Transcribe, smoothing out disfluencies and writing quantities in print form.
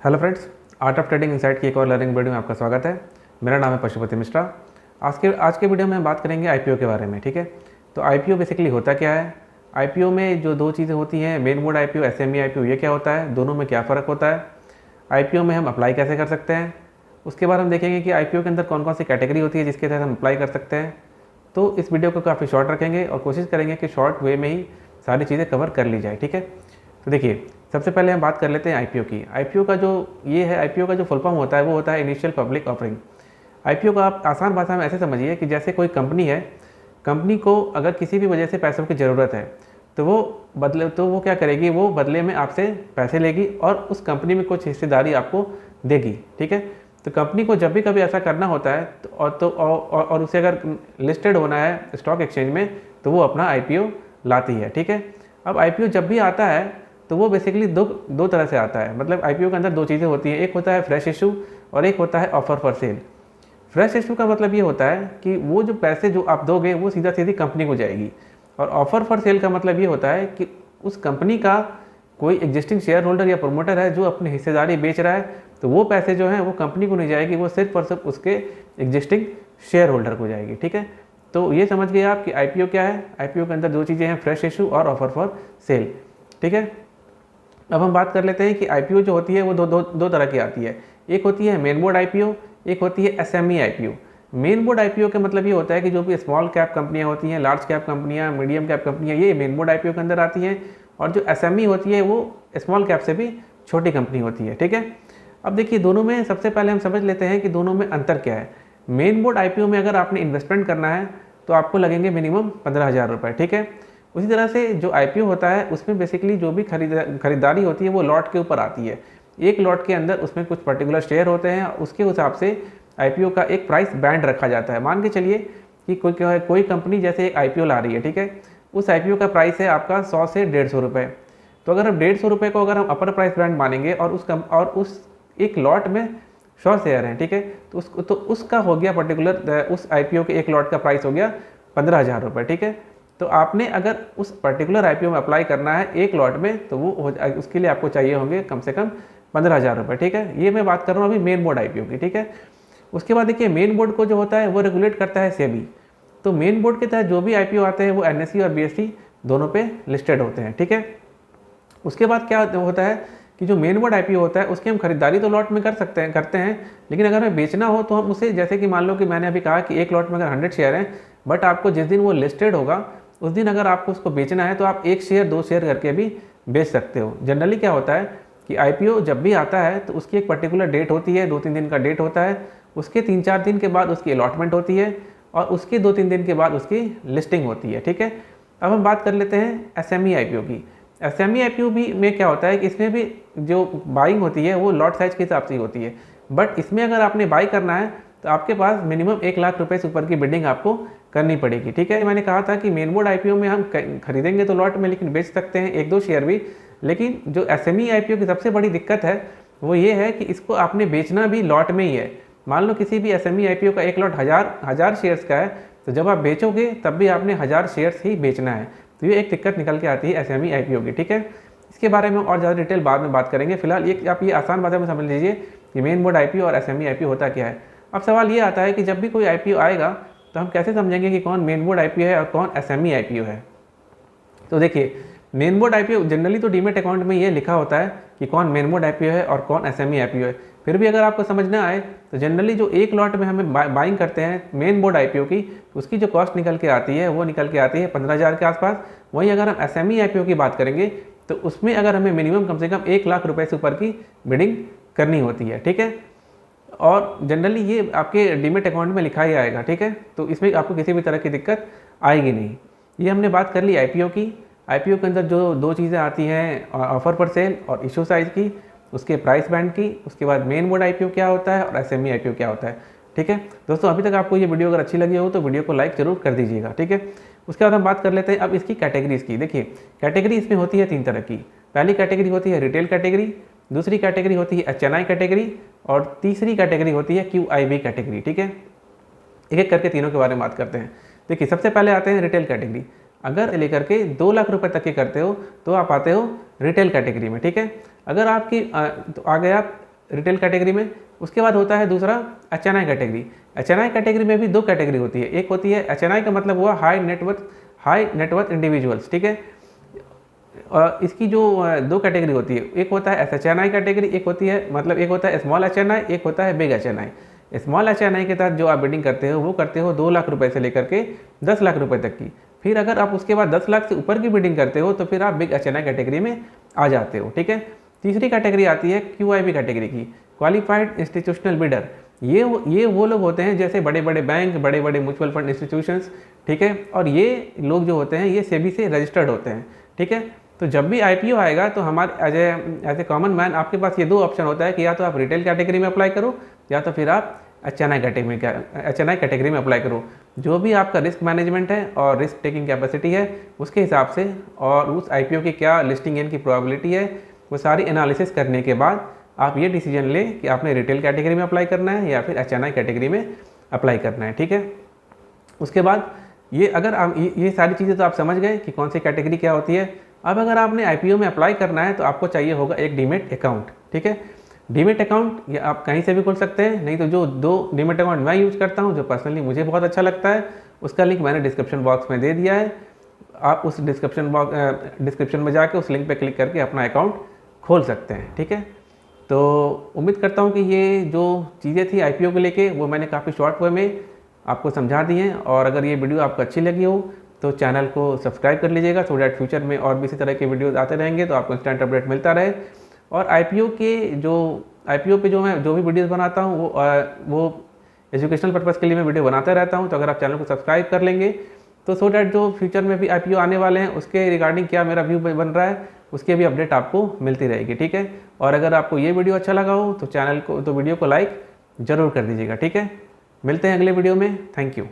Hello friends, art of trading insight की एक और लर्निंग वीडियो में आपका स्वागत है। मेरा नाम है पशुपति मिश्रा। आज के वीडियो में हम बात करेंगे आईपीओ के बारे में। ठीक है, तो आईपीओ बेसिकली होता क्या है। आईपीओ में जो दो चीज़ें होती हैं, main board IPO, SME IPO, ये क्या होता है, दोनों में क्या फ़र्क होता है, आईपीओ में हम अप्लाई कैसे कर सकते हैं। उसके बाद हम देखेंगे कि आईपीओ के अंदर कौन कौन सी कैटेगरी होती है जिसके तहत हम अप्लाई कर सकते हैं। तो इस वीडियो को काफ़ी शॉर्ट रखेंगे और कोशिश करेंगे कि शॉर्ट वे में ही सारी चीज़ें कवर कर ली जाए। ठीक है, तो देखिए, सबसे पहले हम बात कर लेते हैं आईपीओ की। आईपीओ का जो फुल फॉर्म होता है वो होता है इनिशियल पब्लिक ऑफरिंग। आईपीओ का आप आसान भाषा में ऐसे समझिए कि जैसे कोई कंपनी है, कंपनी को अगर किसी भी वजह से पैसों की ज़रूरत है तो वो क्या करेगी, वो बदले में आपसे पैसे लेगी और उस कंपनी में कुछ हिस्सेदारी आपको देगी। ठीक है, तो कंपनी को जब भी कभी ऐसा करना होता है और उसे अगर लिस्टेड होना है स्टॉक एक्सचेंज में तो वो अपना आईपीओ लाती है। ठीक है, अब आईपीओ जब भी आता है तो वो बेसिकली दो तरह से आता है। मतलब आईपीओ के अंदर दो चीज़ें होती हैं, एक होता है फ्रेश इशू और एक होता है offer for sale. Fresh issue का मतलब ये होता है कि वो जो पैसे जो आप दोगे वो सीधा सीधी कंपनी को जाएगी, और ऑफर फॉर सेल का मतलब ये होता है कि उस कंपनी का कोई एग्जिस्टिंग शेयर होल्डर या प्रोमोटर है जो अपनी हिस्सेदारी बेच रहा है, तो वो पैसे जो हैं वो कंपनी को नहीं जाएगी, वो सिर्फ और सिर्फ उसके एग्जिस्टिंग शेयर होल्डर को जाएगी। ठीक है, तो ये समझ गए आप कि आईपीओ क्या है। आईपीओ के अंदर दो चीज़ें हैं, फ्रेश इशू और ऑफर फॉर सेल। ठीक है, अब हम बात कर लेते हैं कि आईपीओ जो होती है वो दो तरह की आती है। एक होती है मेन बोर्ड आईपीओ, एक होती है SME IPO. Main board IPO का मतलब ये होता है कि जो भी स्मॉल कैप कंपनियां होती हैं, लार्ज कैप कंपनियां, मीडियम कैप कंपनियां, ये मेन बोर्ड आईपीओ के अंदर आती हैं। और जो एसएमई होती है वो स्मॉल कैप से भी छोटी कंपनी होती है। ठीक है, अब देखिए, दोनों में सबसे पहले हम समझ लेते हैं कि दोनों में अंतर क्या है। मेन बोर्ड आईपीओ में अगर आपने इन्वेस्टमेंट करना है तो आपको लगेंगे मिनिमम 15,000 रुपये। ठीक है, उसी तरह से जो आईपीओ होता है उसमें बेसिकली जो भी खरीदारी होती है वो लॉट के ऊपर आती है। एक लॉट के अंदर उसमें कुछ पर्टिकुलर शेयर होते हैं, उसके हिसाब से आईपीओ का एक प्राइस बैंड रखा जाता है। मान के चलिए कि कोई कंपनी जैसे एक आईपीओ ला रही है। ठीक है, उस आईपीओ का प्राइस है आपका 100 से 150 रुपये। तो अगर हम 150 रुपये को अगर हम अपर प्राइस बैंड मानेंगे और उस एक लॉट में 100 शेयर हैं, ठीक है, तो उसका हो गया पर्टिकुलर, उस आईपीओ के एक लॉट का प्राइस हो गया 15,000 रुपये। ठीक है, तो आपने अगर उस पर्टिकुलर आईपीओ में अप्लाई करना है एक लॉट में तो उसके लिए आपको चाहिए होंगे कम से कम 15,000 रुपये। ठीक है, ये मैं बात कर रहा हूँ अभी मेन बोर्ड आईपीओ की। ठीक है, उसके बाद देखिए, मेन बोर्ड को जो होता है वो रेगुलेट करता है सेबी। तो मेन बोर्ड के तहत जो भी आईपीओ आते हैं वो एनएसई और बीएसई दोनों पे लिस्टेड होते हैं। ठीक है, उसके बाद क्या होता है कि जो मेन बोर्ड आईपीओ होता है उसकी हम खरीदारी तो लॉट में करते हैं, लेकिन अगर हमें बेचना हो तो हम उसे, जैसे कि मान लो कि मैंने अभी कहा कि एक लॉट में अगर 100 शेयर हैं, बट आपको जिस दिन वो लिस्टेड होगा उस दिन अगर आपको उसको बेचना है तो आप 1 शेयर 2 शेयर करके भी बेच सकते हो। जनरली क्या होता है कि आईपीओ जब भी आता है तो उसकी एक पर्टिकुलर डेट होती है, 2-3 दिन का डेट होता है, उसके 3-4 दिन के बाद उसकी अलॉटमेंट होती है और उसके 2-3 दिन के बाद उसकी लिस्टिंग होती है। ठीक है, अब हम बात कर लेते हैं एसएमई आईपीओ की। एसएमई आईपीओ भी में क्या होता है कि इसमें भी जो बाइंग होती है वो लॉट साइज के हिसाब से होती है, बट इसमें अगर आपने बाई करना है तो आपके पास मिनिमम 1 लाख रुपये से ऊपर की बिडिंग आपको करनी पड़ेगी। ठीक है, मैंने कहा था कि मेन बोर्ड आईपीओ में हम खरीदेंगे तो लॉट में, लेकिन बेच सकते हैं 1-2 शेयर भी। लेकिन जो एसएमई आईपीओ की सबसे बड़ी दिक्कत है वो ये है कि इसको आपने बेचना भी लॉट में ही है। मान लो किसी भी एसएमई आईपीओ का एक लॉट हज़ार शेयर्स का है, तो जब आप बेचोगे तब भी आपने 1000 शेयर्स ही बेचना है। तो ये एक दिक्कत निकल के आती है एसएमई आईपीओ की। ठीक है, इसके बारे में और ज़्यादा डिटेल बाद में बात करेंगे। फिलहाल आप ये आसान भाषा में समझ लीजिए कि मेन बोर्ड आईपीओ और एसएमई आईपीओ होता क्या है। अब सवाल ये आता है कि जब भी कोई आईपीओ आएगा तो हम कैसे समझेंगे कि कौन मेन बोर्ड आईपीओ है और कौन एसएमई आईपीओ है। तो देखिए, मेन बोर्ड आईपीओ जनरली तो डीमेट अकाउंट में ये लिखा होता है कि कौन मेन बोर्ड आईपीओ है और कौन एसएमई आईपीओ है। फिर भी अगर आपको समझ ना आए तो जनरली जो एक लॉट में हमें बाइंग करते हैं मेन बोर्ड आईपीओ की, उसकी जो कॉस्ट निकल के आती है वो निकल के आती है 15,000 के आसपास। वहीं अगर हम एसएमई आईपीओ की बात करेंगे तो उसमें अगर हमें मिनिमम कम से कम 1 लाख रुपये से ऊपर की बिडिंग करनी होती है। ठीक है, और जनरली ये आपके डीमेट अकाउंट में लिखा ही आएगा। ठीक है, तो इसमें आपको किसी भी तरह की दिक्कत आएगी नहीं। ये हमने बात कर ली आईपीओ की। आईपीओ के अंदर जो दो चीज़ें आती हैं, ऑफर पर सेल और इशू साइज की, उसके प्राइस बैंड की, उसके बाद मेन बोर्ड आईपीओ क्या होता है और एसएमई आईपीओ क्या होता है। ठीक है दोस्तों, अभी तक आपको ये वीडियो अगर अच्छी लगी हो तो वीडियो को लाइक जरूर कर दीजिएगा। ठीक है, उसके बाद हम बात कर लेते हैं अब इसकी कैटेगरीज की। देखिए, कैटेगरी इसमें होती है 3 तरह की। पहली कैटेगरी होती है रिटेल कैटेगरी, दूसरी कैटेगरी होती है एचएनआई कैटेगरी और तीसरी कैटेगरी होती है क्यूआईबी कैटेगरी। ठीक है, एक एक करके तीनों के बारे में बात करते हैं। देखिए, सबसे पहले आते हैं रिटेल कैटेगरी। अगर लेकर के 2 लाख रुपए तक के करते हो तो आप आते हो रिटेल कैटेगरी में। ठीक है, अगर आपकी तो आ गए आप रिटेल कैटेगरी में। उसके बाद होता है दूसरा HNI कैटेगरी। HNI कैटेगरी में भी 2 कैटेगरी होती है। एक होती है HNI का मतलब हुआ हाई नेटवर्थ इंडिविजुअल्स, ठीक है। इसकी जो 2 कैटेगरी होती है, एक होता है SHNI कैटेगरी, एक होता है स्मॉल HNI, एक होता है बिग HNI। स्मॉल HNI के तहत जो आप बिडिंग करते हो वो करते हो 2 लाख रुपए से लेकर के 10 लाख रुपए तक की। फिर अगर आप उसके बाद 10 लाख से ऊपर की बिडिंग करते हो तो फिर आप बिग HNI कैटेगरी में आ जाते हो, ठीक है। तीसरी कैटेगरी आती है QIB कैटेगरी की, क्वालिफाइड इंस्टीट्यूशनल बिडर। ये वो लोग होते हैं जैसे बड़े बड़े बैंक, बड़े बड़े म्यूचुअल फंड इंस्टीट्यूशंस, ठीक है। और ये लोग जो होते हैं ये सेबी से रजिस्टर्ड होते हैं, ठीक है। तो जब भी IPO आएगा तो हमारे एज ए कॉमन मैन आपके पास ये 2 ऑप्शन होता है कि या तो आप रिटेल कैटेगरी में अप्लाई करो या तो फिर आप HNI कैटेगरी में अप्लाई करो। जो भी आपका रिस्क मैनेजमेंट है और रिस्क टेकिंग कैपेसिटी है उसके हिसाब से, और उस IPO की क्या लिस्टिंग इन की प्रोबेबिलिटी है, वो सारी एनालिसिस करने के बाद आप ये डिसीजन लें कि आपने रिटेल कैटेगरी में अप्लाई करना है या फिर HNI कैटेगरी में अप्लाई करना है, ठीक है। उसके बाद ये सारी चीज़ें तो आप समझ गए कि कौन सी कैटेगरी क्या होती है। अब अगर आपने IPO में अप्लाई करना है तो आपको चाहिए होगा एक डीमेट अकाउंट, ठीक है। डीमेट अकाउंट ये आप कहीं से भी खोल सकते हैं, नहीं तो जो 2 डीमेट अकाउंट मैं यूज़ करता हूँ जो पर्सनली मुझे बहुत अच्छा लगता है उसका लिंक मैंने डिस्क्रिप्शन बॉक्स में दे दिया है। आप उस डिस्क्रिप्शन में जाके उस लिंक पे क्लिक करके अपना अकाउंट खोल सकते हैं, ठीक है। तो उम्मीद करता हूँ कि ये जो चीज़ें थी IPO को लेके वो मैंने काफ़ी शॉर्ट वे में आपको समझा दी हैं। और अगर ये वीडियो आपको अच्छी लगी हो तो चैनल को सब्सक्राइब कर लीजिएगा, सो डैट फ्यूचर में और भी इसी तरह के वीडियोस आते रहेंगे तो आपको इंस्टेंट अपडेट मिलता रहे। और IPO पे जो भी वीडियोस बनाता हूँ वो एजुकेशनल पर्पज़ के लिए मैं वीडियो बनाता रहता हूँ। तो अगर आप चैनल को सब्सक्राइब कर लेंगे तो सो डैट जो फ्यूचर में भी IPO आने वाले हैं उसके रिगार्डिंग क्या मेरा व्यू बन रहा है उसके भी अपडेट आपको मिलती रहेगी, ठीक है। और अगर आपको ये वीडियो अच्छा लगा हो तो वीडियो को लाइक ज़रूर कर दीजिएगा, ठीक है। मिलते हैं अगले वीडियो में। Thank you.